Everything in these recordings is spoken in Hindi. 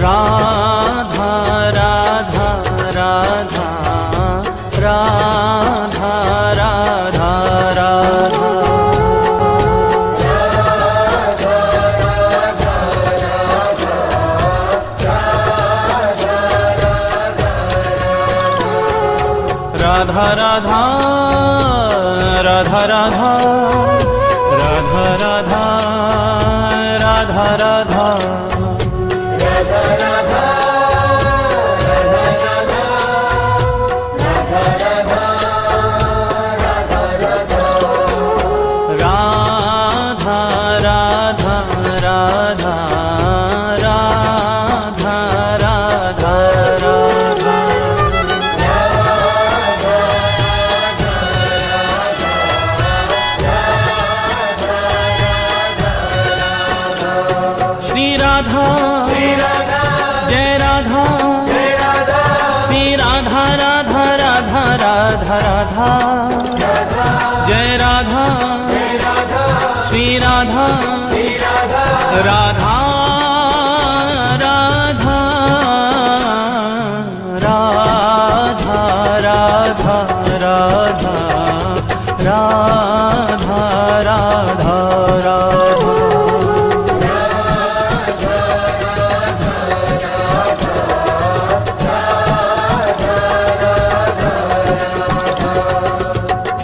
राधा राधा राधा राधा राधा राधा राधा राधा राधा राधा राधा राधा राधा राधा राधा जय राधा श्री राधा राधा राधा राधा राधा राधा राधा राधा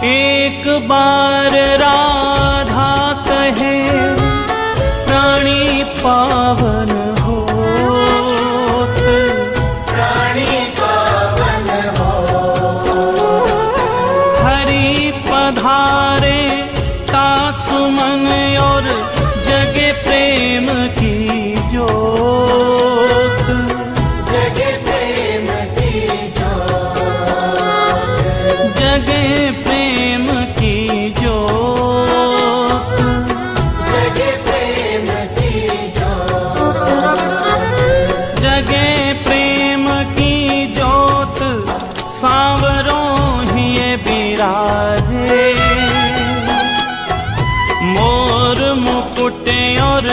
एक बार राधा कहे प्राणी पावन होत, प्राणी पावन होत, हरि पधारे तासुमन और जगे प्रेम की जोत, जगे प्रेम की जोत, जगे प्रेम की जोत, जगे प्रेम की जोत, जगे प्रेम की जोत, सांवरों ही बिराजे, मोर मुकुट और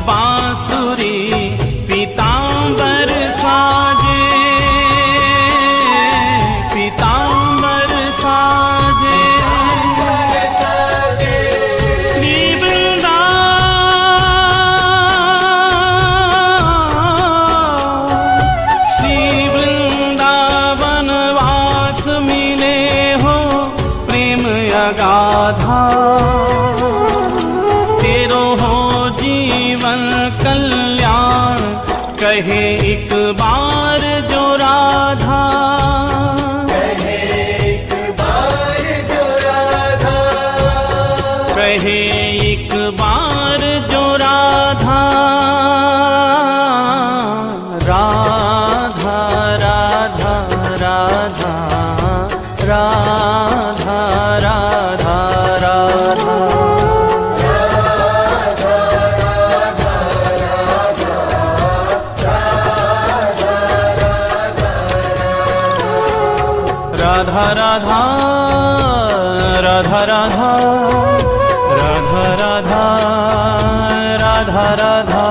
बांसुरी पीतांबर साजे, पीतांबर साजे, श्री वृंदावन वास मिले हो प्रेम अगाधा, तेरो हो जीवन कल्याण कहे एक बार जो राधा, कहे एक बार जो राधा, कहे एक बार जो राधा, राधा राधा राधा राधा राधा राधा राधा राधा राधा राधा राधा राधा राधा राधा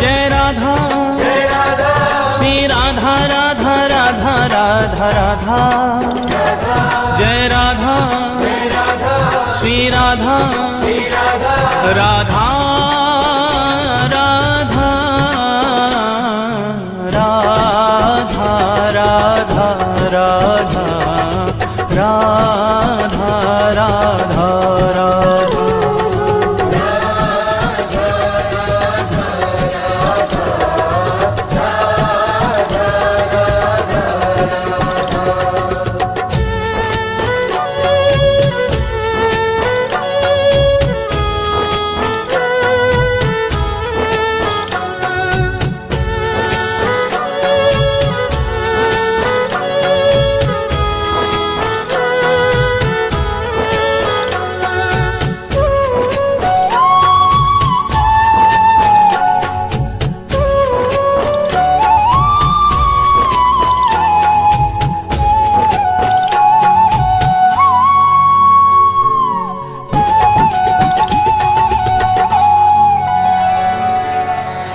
जय राधा श्री राधा राधा राधा राधा राधा जय राधा श्री राधा राधा राधा राधा राधा राधा राधा राधा राधा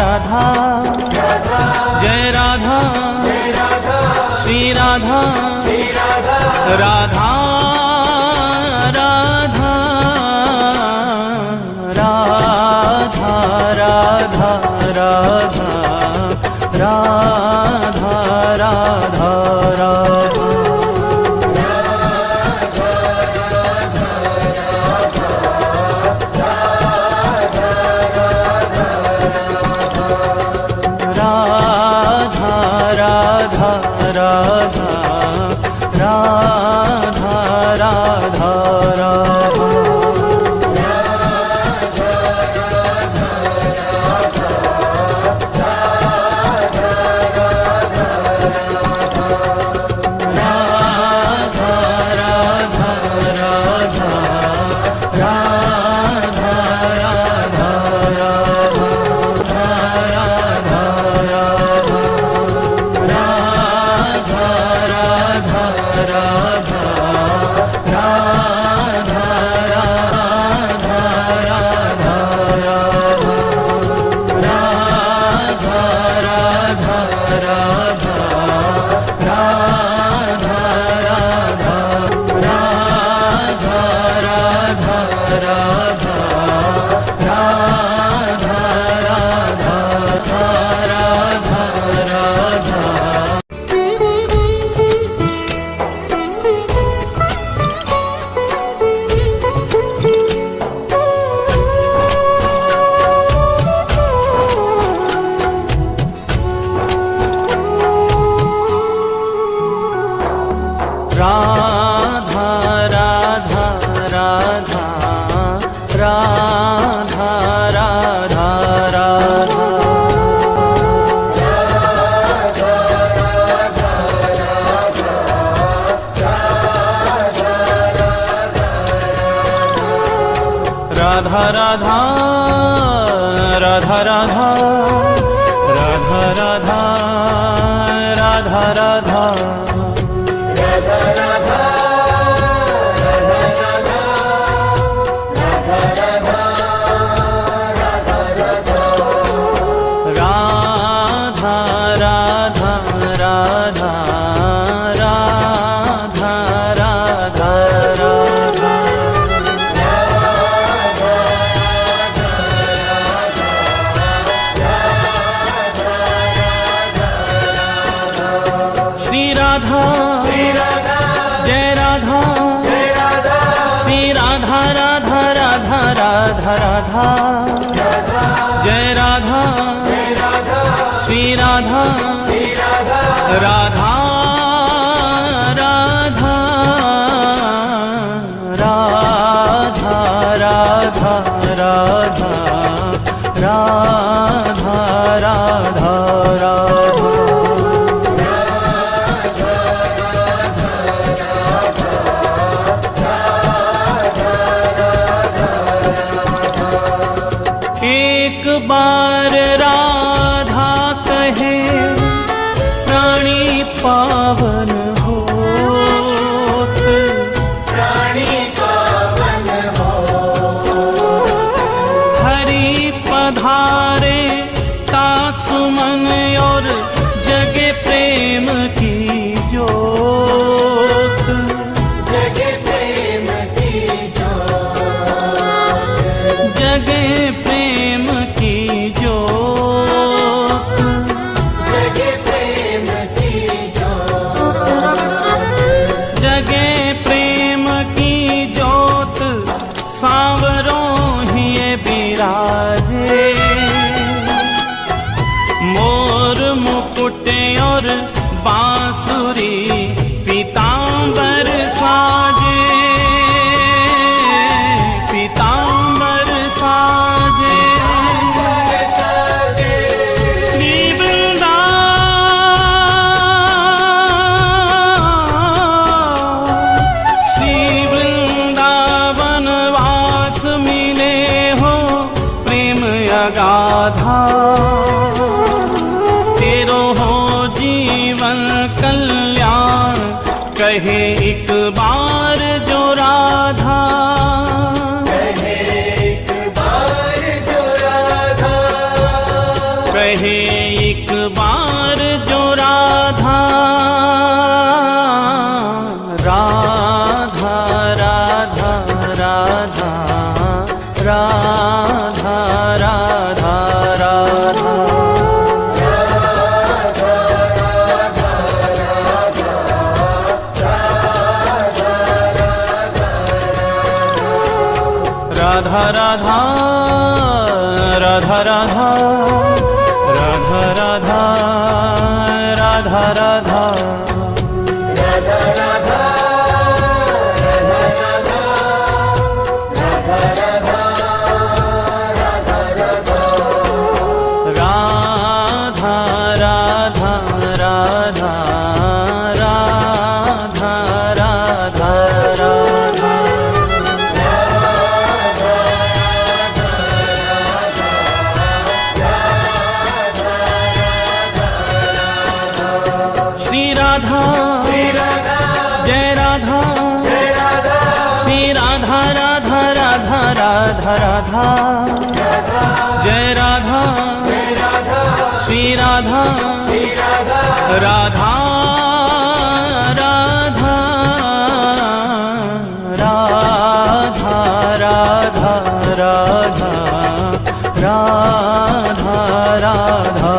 राधा जय राधा श्री राधा राधा राधा राधा राधा राधा राधा राधा राधा राधा राधा राधा राधा राधा राधा राधा राधा जय राधा श्री राधा राधा राधा राधा राधा जय राधा श्री राधा राधा राधा राधा राधा राधा राधा राधा राधा एक बार राधा कहे प्राणी पावन होत, प्राणी पावन होत, हरि पधारे का सुमन और जगे प्रेम की जोत, जगे प्रेम की जोत, जगे प्रेम की जोत। राधा राधा राधा राधा राधा राधा राधा राधा राधा जय राधा श्री राधा राधा राधा राधा राधा राधा राधा राधा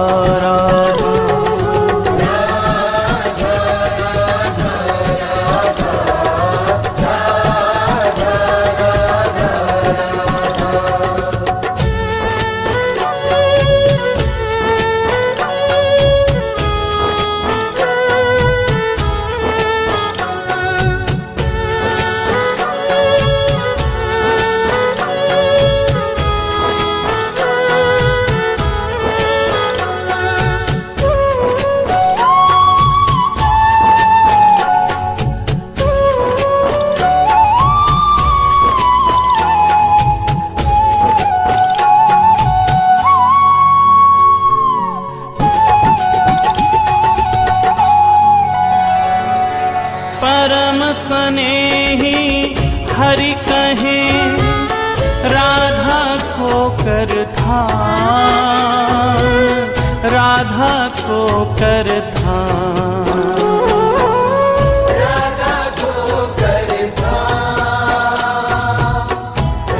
परम स्नेही हरि कहे राधा को कर ध्यान, राधा को कर ध्यान, राधा को कर ध्यान,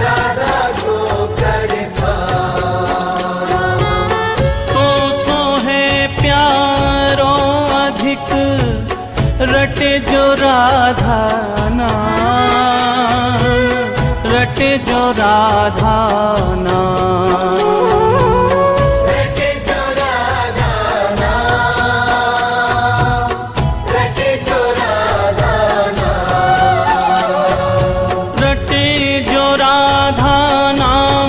राधा को कर ध्यान। तो सो है प्यारो अधिक रटे जो राधा नाम, रटे जो राधा नाम, रटे जो राधा नाम, रटे जो राधा नाम, रटे जो राधा नाम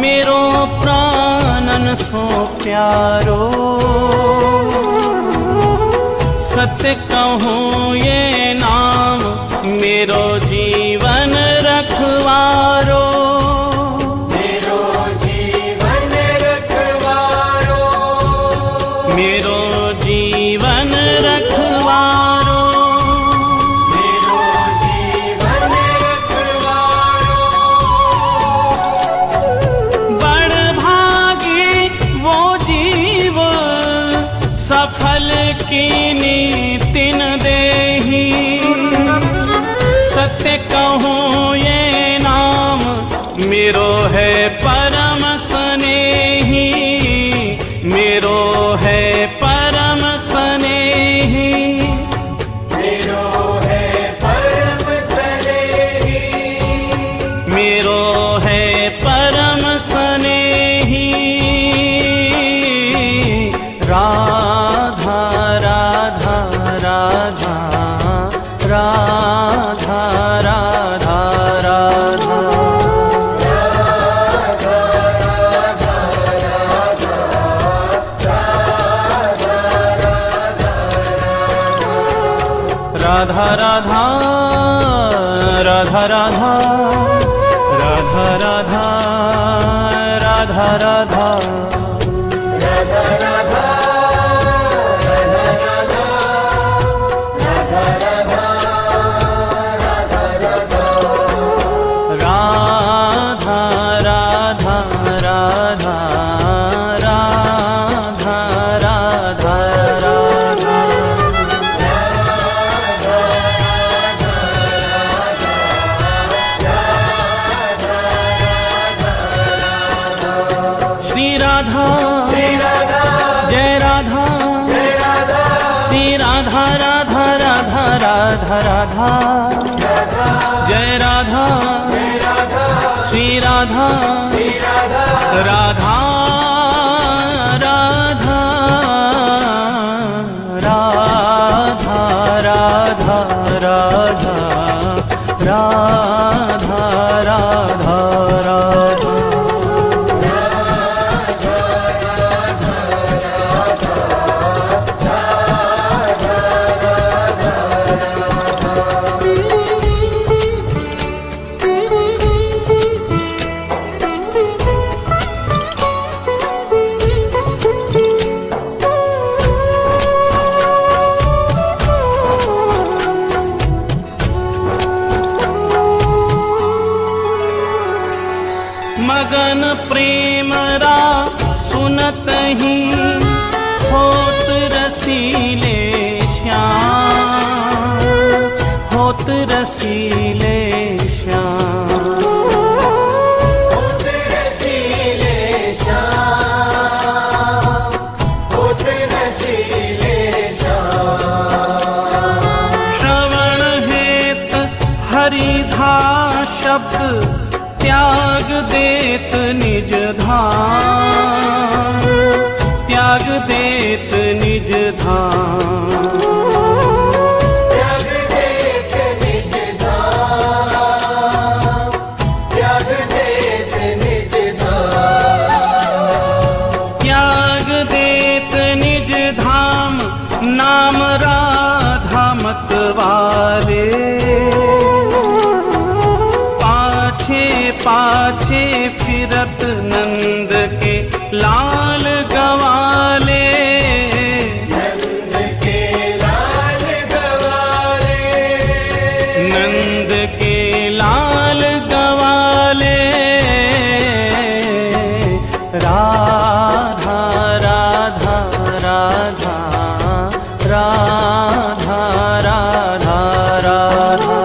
मेरो प्राणन सो प्यारो। सत्य कहूँ ये नाम मेरो जीवन रखवारो, मेरो जीवन रखवारो, मेरो जीवन रखवारो, मेरो जीवन रखवारो। बड़ भागी वो जीव सफल कीनी तिन देही। सत्य कहूँ ये नाम मेरो है परम स्नेही, मेरो है परम स्नेही, मेरो है परम स्नेही, मेरो है परम स्नेही। राधा राधा राधा राधा राधा राधा राधा राधा राधा राधा राधा राधा राधा राधा राधा जय राधा श्री सगन प्रेम रा सुनत ही होत रसीले श्याम, होत रसीले श्याम। होत रसीले श्याम, होत रसीले श्याम। श्रवण हेत हरिधा शब्द त्याग देत निज धाम, त्याग देत निज धाम। त्याग देत निज धाम, त्याग देत निज धाम। त्याग देत निज धाम, नाम राधा मत वाले। पाछे पाछे फिरत नंद के लाल गवाले, नंद के लाल गवाले, नंद के लाल गवाले। राधा राधा राधा राधा राधा राधा।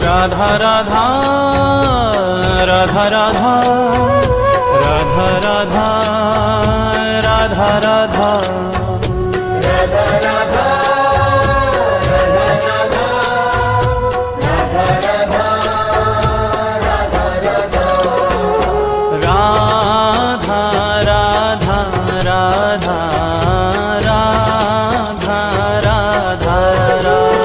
राधा राधा राधा राधा राधा राधा राधा राधा। राधा राधा राधा राधा राधा राधा राधा राधा राधा राधा राधा राधा राधा।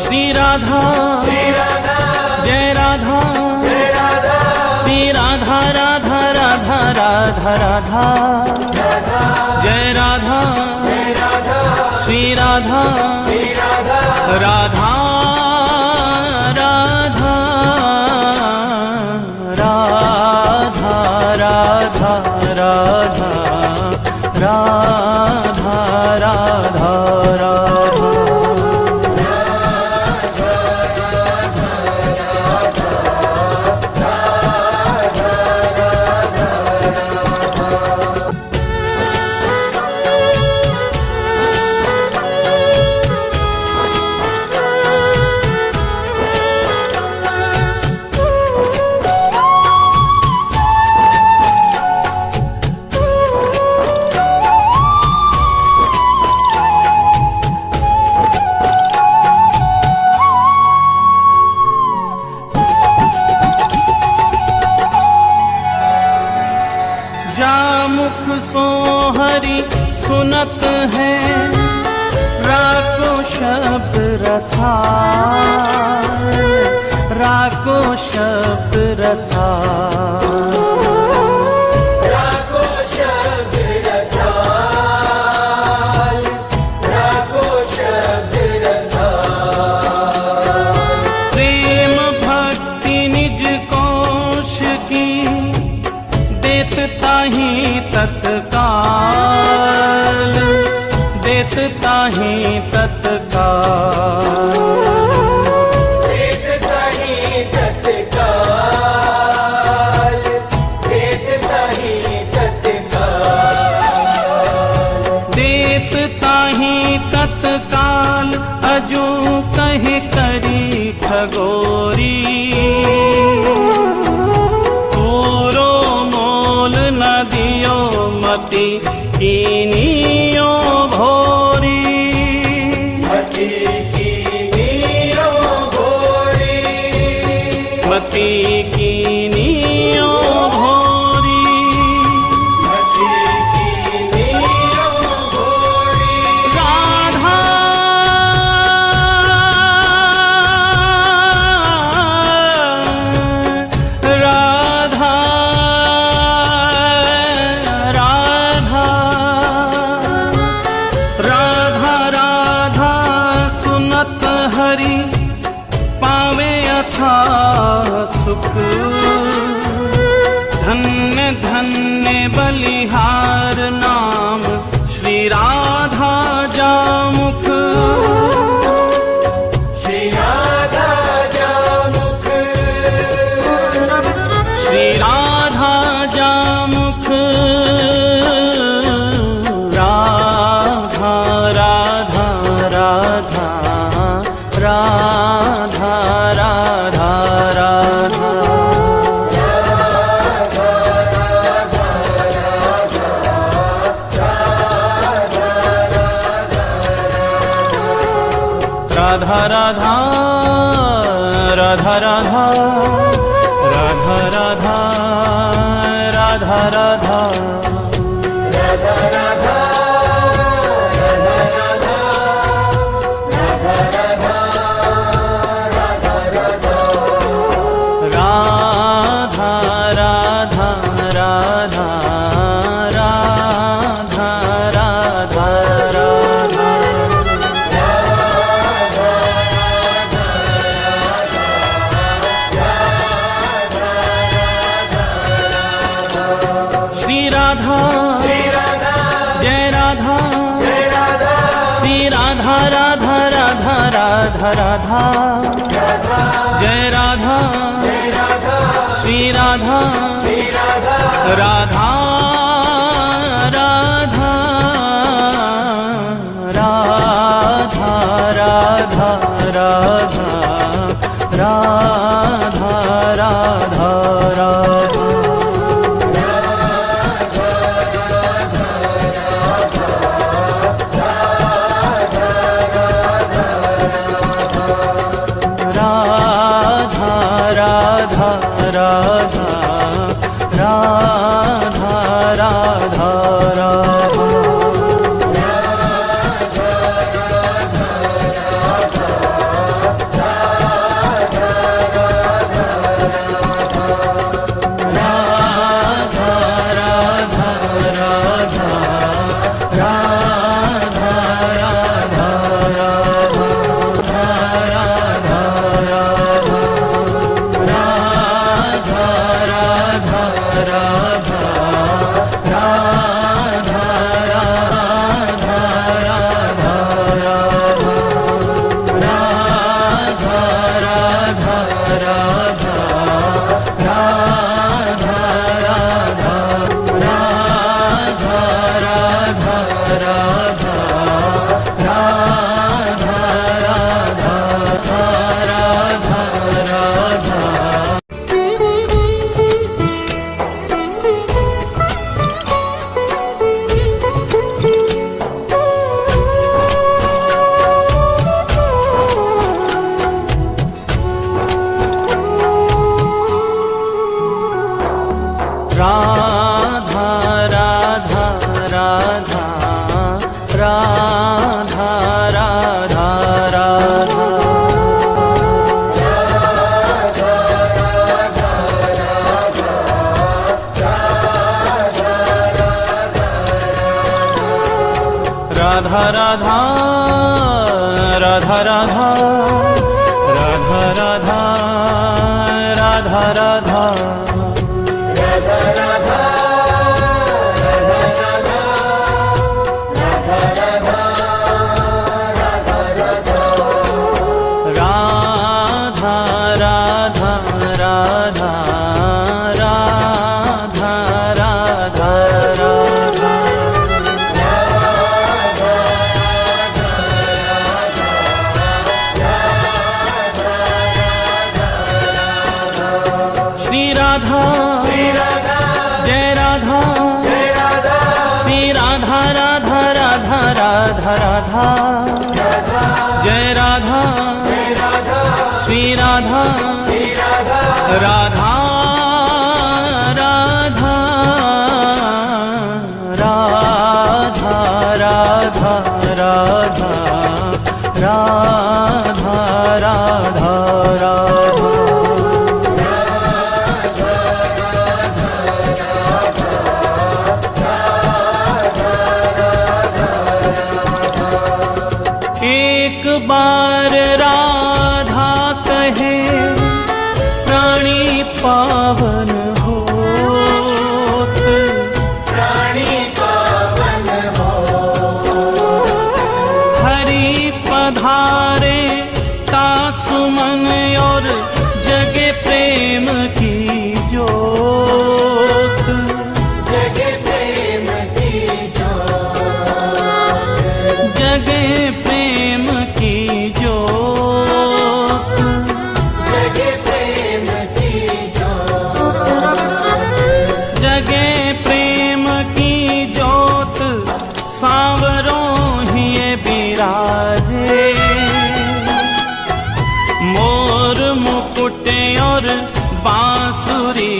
श्री राधा श्री राधा जय राधा, जय राधा श्री राधा राधा राधा राधा राधा। राधा जय राधा जय राधा श्री राधा श्री राधा राधा राधा राधा राधा राधा राधा राधा राधा। जामुख सो हरि सुनत है, राको शब्द रसाल, राको शब्द रसाल। राको शब्द रसाल, राको शब्द रसाल। प्रेम भक्ति निज कोश की देत ताही तत्काल, देत ताही तत्काल। देत ताही तत्काल, देत ताही तत्काल। देत ताही तत्काल, अजू कहे करी खगोरी। पूरो मोल न दियो मति कीनियो भोरी। मति कीनियो भोरी, मति कीनियो भोरी। मति कीनियो भोरी। राधा राधा राधा राधा राधा सुनत हरि सुख। धन्य धन्य बलिहार नाम श्री राधा जामुख। श्री राधा जामुख, श्री राधा जामुख। राधा राधा राधा राधा राधा राधा। राधा राधा राधा राधा राधा राधा राधा राधा। राधा राधा राधा राधा राधा राधा। श्री राधा जय राधा, श्री राधा राधा राधा राधा राधा। जय राधा श्री राधा राधा राधा राधा राधा राधा राधा राधा राधा। राधा राधा राधा राधा राधा राधा। राधा राधा राधा राधा राधा राधा राधा राधा राधा राधा राधा। राधा राधा राधा राधा राधा राधा राधा राधा। श्री राधा जय राधा, श्री राधा राधा राधा राधा राधा। जय राधा श्री राधा राधा राधा राधा राधा राधा राधा राधा राधा। एक बार राधा कहे प्राणी तुम्हारे का सुमन और जगे प्रेम की जोत, जगे प्रेम की जोत, जगे प्रेम की जोत, जगे प्रेम की जोत, जगे प्रेम की जोत सांवरों ही ये बिराजे, मोर मुकुट और बांसुरी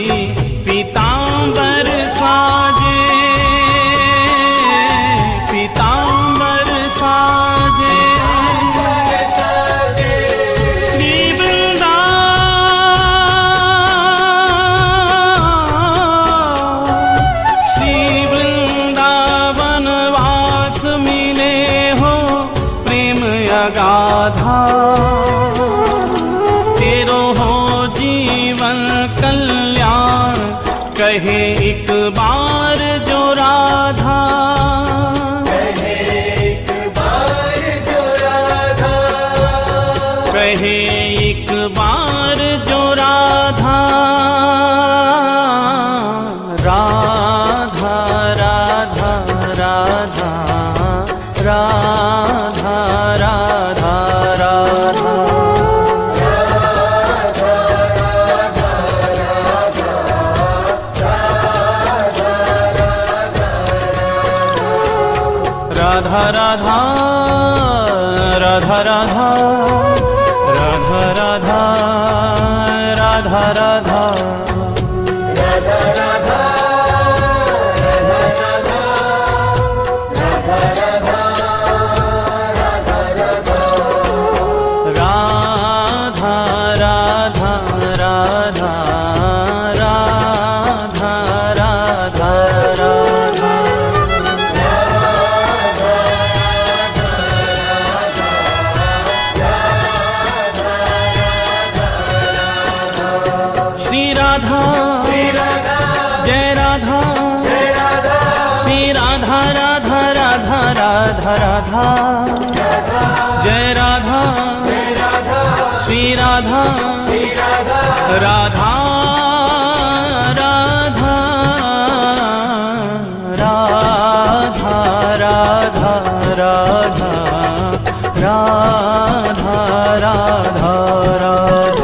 पीतांबर साजे, पीतांबर साजे। श्री वृंदावन वास मिले हो प्रेम अगाधा, तेरो हो जीवन कल्याण कहे एक बार जो राधा, कहे एक बार जो राधा, कहे एक बार जो राधा, राधा राधा राधा राधा राधा राधा। राधा राधा राधा राधा राधा राधा राधा राधा राधा राधा राधा राधा राधा राधा। श्री राधा जय राधा, श्री राधा राधा राधा राधा राधा, जय राधा श्री राधा राधा राधा राधा राधा राधा राधा राधा राधा।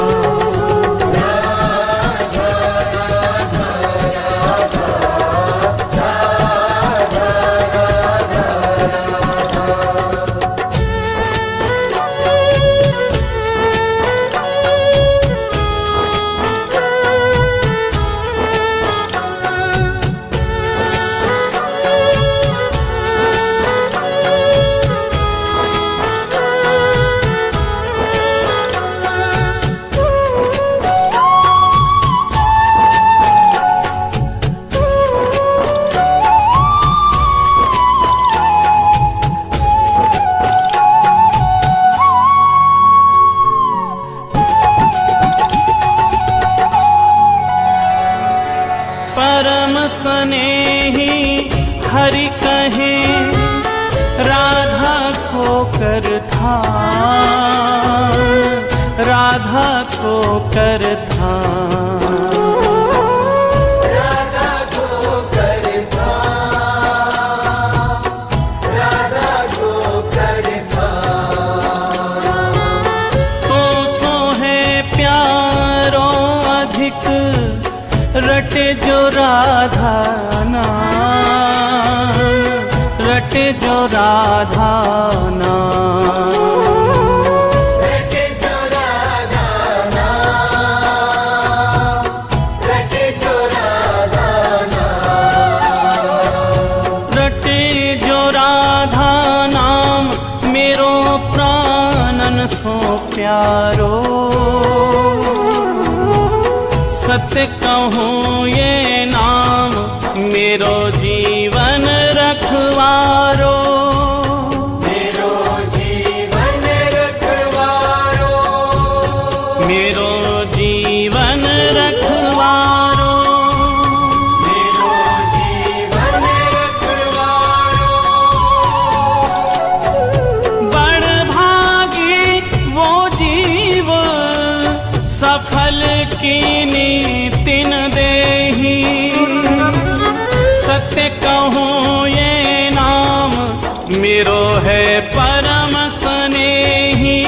परम स्नेही हरि कहे राधा को कर ध्यान, राधा को कर ध्यान, राधा को कर ध्यान, राधा को कर ध्यान, तो सो है प्यारो अधिक रटे जो राधा नाम, रटे जो राधा नाम, रटे जो राधा नाम, रटे जो राधा नाम, रटे जो राधा नाम मेरो प्राणन सो प्यारो, सत्य कहूँ ये नाम मेरो जीवन रखवारो, मेरो जीवन रखवारो, मेरो जीवन रखवारो, मेरो जीवन रखवारो, बड़ भागी कीनी तिन देही, सत्य कहूँ ये नाम मेरो है परम स्नेही,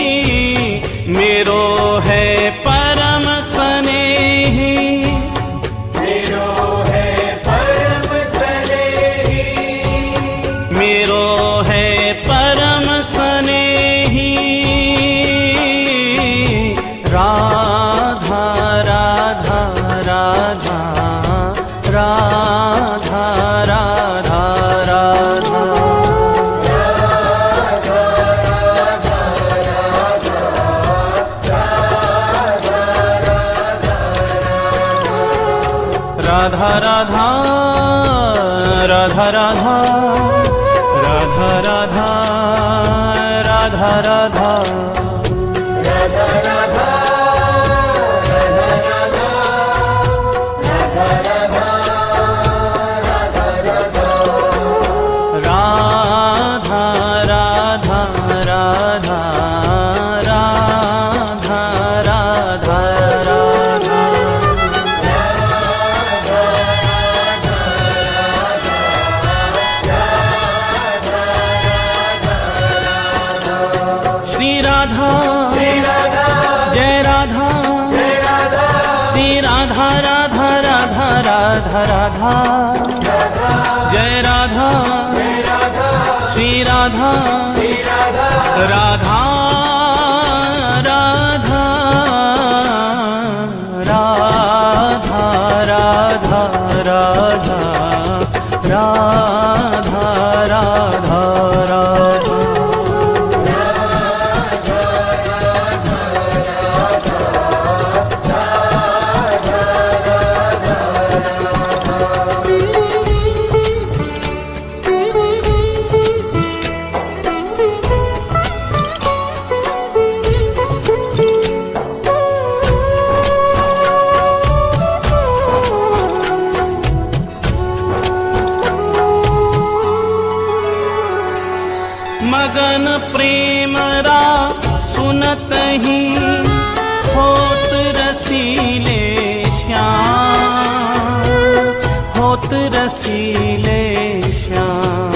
मेरो है परम स्नेही, मेरो है परम स्नेही, मेरो है परम स्नेही। राधा राधा राधा राधा राधा राधा राधा राधा राधा राधा राधा राधा राधा श्री राधा जय राधा श्री राधा राधा राधा राधा राधा जय राधा श्री राधा राधा राधा राधा राधा राधा राधा राधा राधा मगन प्रेम रा सुनत ही होत रसीले श्याम, होत रसीले श्याम,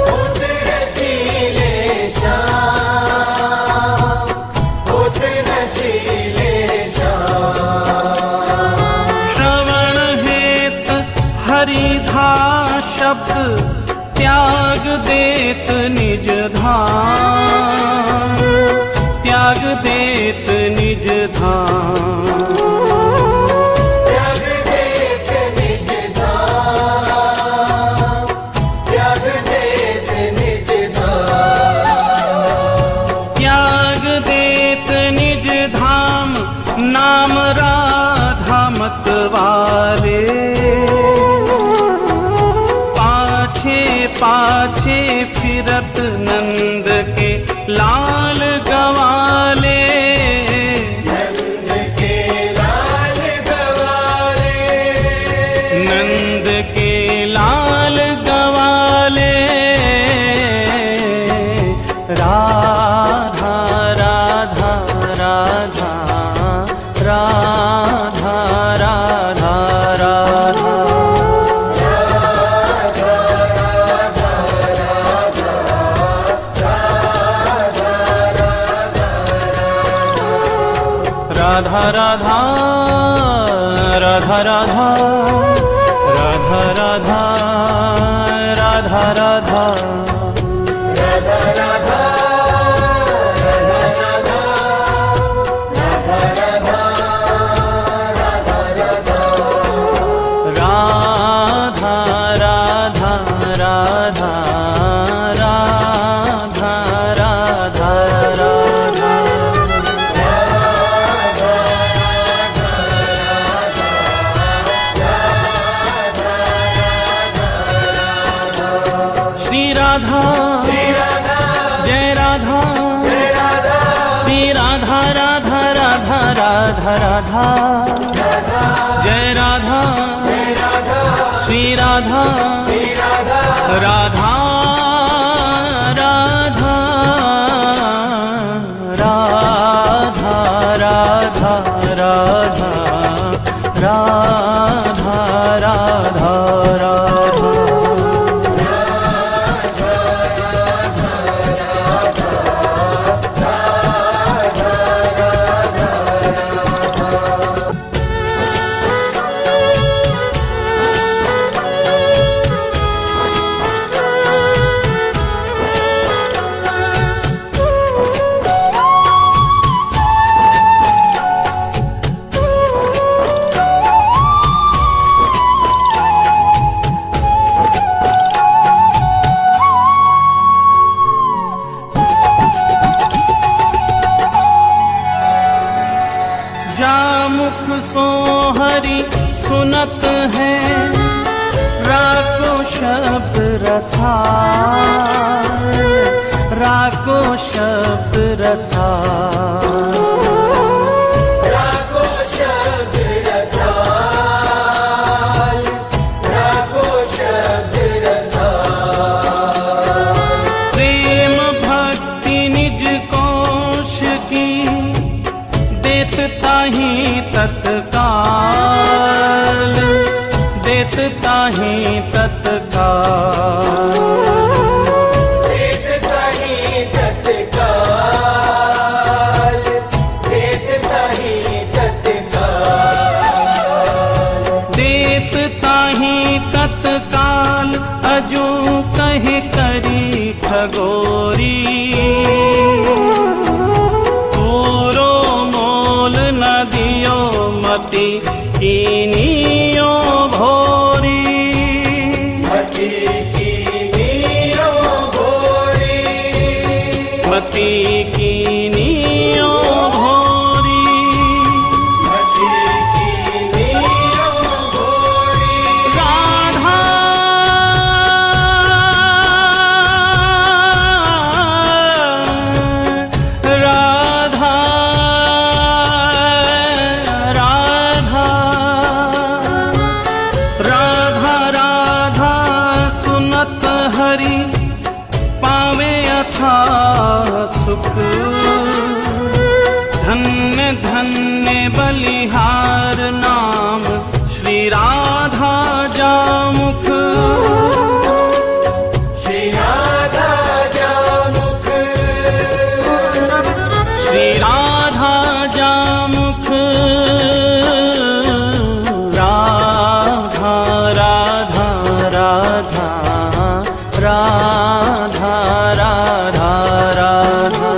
होत रसीले श्याम, होत रसीले श्याम। श्रवण हेत हरिधा शब्द त्याग देत निज धाम, त्याग देत निज धाम, त्याग देत निज धाम, त्याग देत निज धाम, त्याग देत निज धाम, नाम राधा मत वाले, पाछे फिरत नंद के लाल गवाले, नंद के लाल गवाले, नंद के लाल गवाले। राधा राधा राधा राधा राधा राधा राधा राधा राधा राधा राधा राधा राधा राधा राधा जय राधा श्री राधा राधा राधा राधा राधा जय राधा श्री राधा राधा राधा राधा राधा मुख सो हरि सुनत है, राको शब्द रसाल, राको शब्द रसाल। राको शब्द रसाल, राको शब्द रसाल। प्रेम भक्ति निज कोश की, देत ताहि तत्काल, देत ताहि तत्काल। देत ताहि तत्काल, देत ताहि तत्काल। देत ताहि तत्काल, अजू कहे करी खगोरी। पूरो मोल न दियो मति कीनियो भोरी। मति कीनियो भोरी, मति कीनियो भोरी। मति कीनियो भोरी। राधा राधा राधा राधा राधा सुनत हरि, पावे अथा सुख। धन्य धन्य बलिहार नाम, श्री राधा जामुख। श्री राधा जामुख, श्री राधा जामुख। राधा राधा राधा राधा राधा राधा।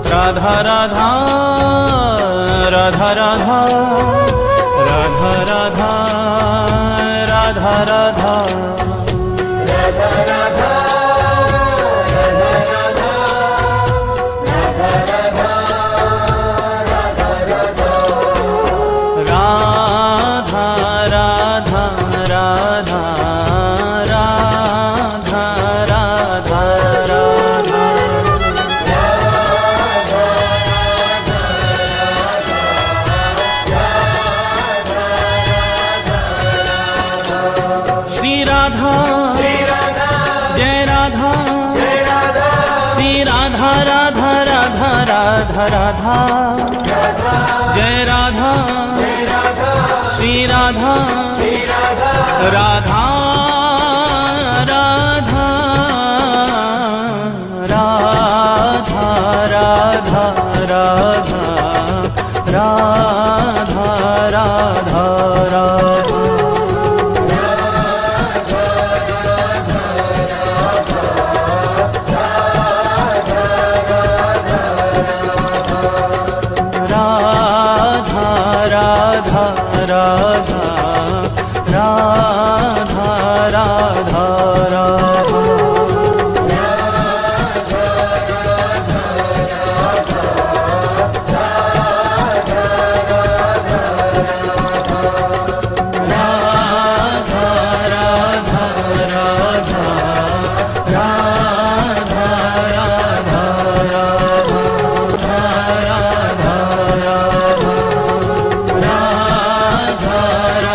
राधा राधा राधा राधा राधा राधा राधा राधा। राधा राधा राधा राधा राधा राधा। श्री राधा जय राधा, श्री राधा राधा राधा राधा राधा। जय राधा श्री राधा, राधा राधा राधा राधा राधा राधा राधा राधा। राधा राधा राधा राधा राधा राधा। राधा राधा राधा राधा राधा राधा राधा राधा।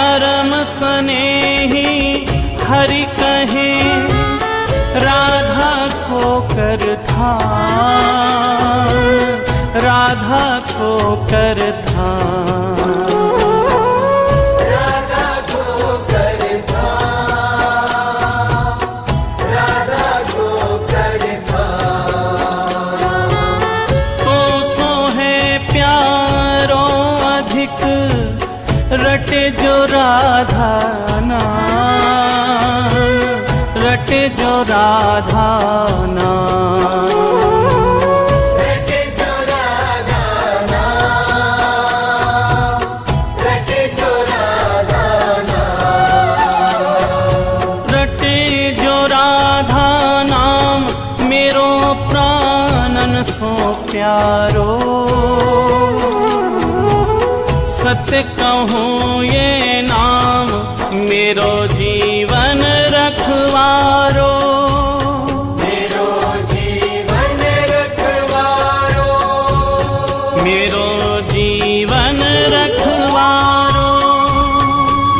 परम स्नेही हरि कहे राधा को कर ध्यान, राधा को कर ध्यान। राधा को कर ध्यान, राधा को कर ध्यान। तो सो है प्यारो अधिक रटे जो राधा नाम, रटे जो राधा नाम। रटे जो राधा नाम, रटे जो राधा नाम। रटे जो राधा नाम मेरो प्राणन सो प्यारो। सत्य कहूँ ये नाम मेरो जीवन रखवारो, मेरो जीवन रखवारो, मेरो जीवन रखवारो।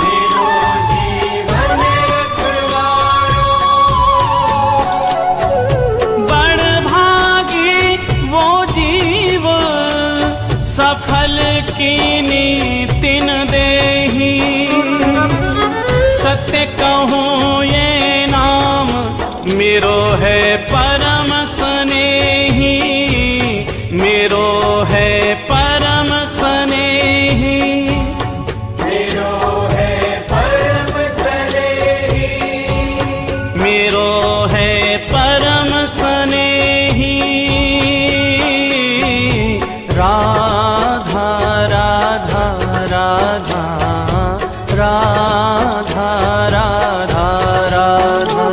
मेरो जीवन रखवारो। बड़ भागी वो जीव सफल कीनी तिन देही। सत्य कहूँ ये नाम मेरो है परम स्नेही, मेरो है परम स्नेही। मेरो है परम स्नेही, मेरो है परम स्नेही। राधा राधा राधा राधा राधा राधा।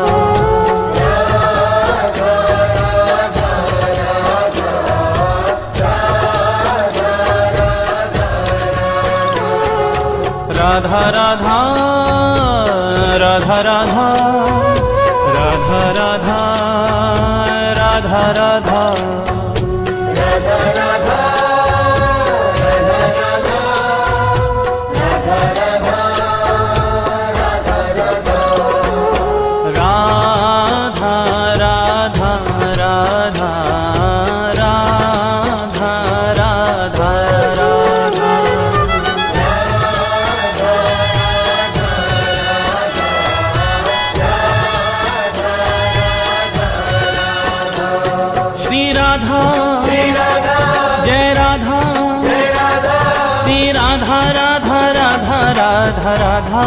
राधा राधा राधा राधा राधा राधा राधा राधा। राधा राधा राधा राधा राधा राधा। श्री राधा जय राधा, श्री राधा राधा राधा राधा राधा।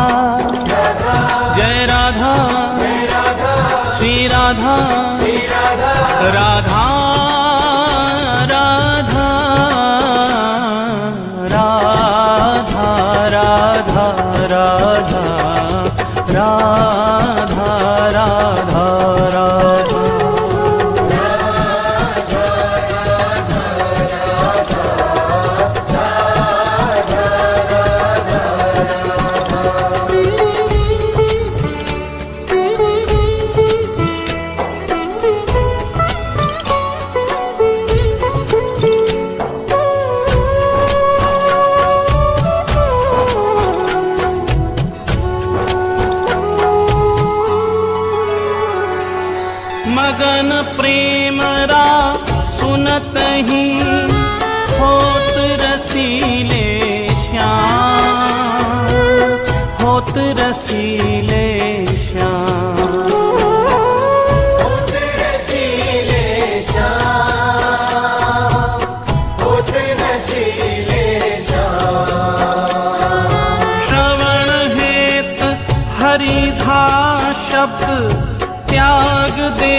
जय राधा श्री राधा राधा राधा राधा राधा राधा राधा राधा राधा। मगन प्रेम रा सुनत ही होत रसीले श्याम, होत रसीले श्याम। होत रसीले श्याम, होत रसीले श्याम। श्रवण हेत हरिधा शब्द त्याग दे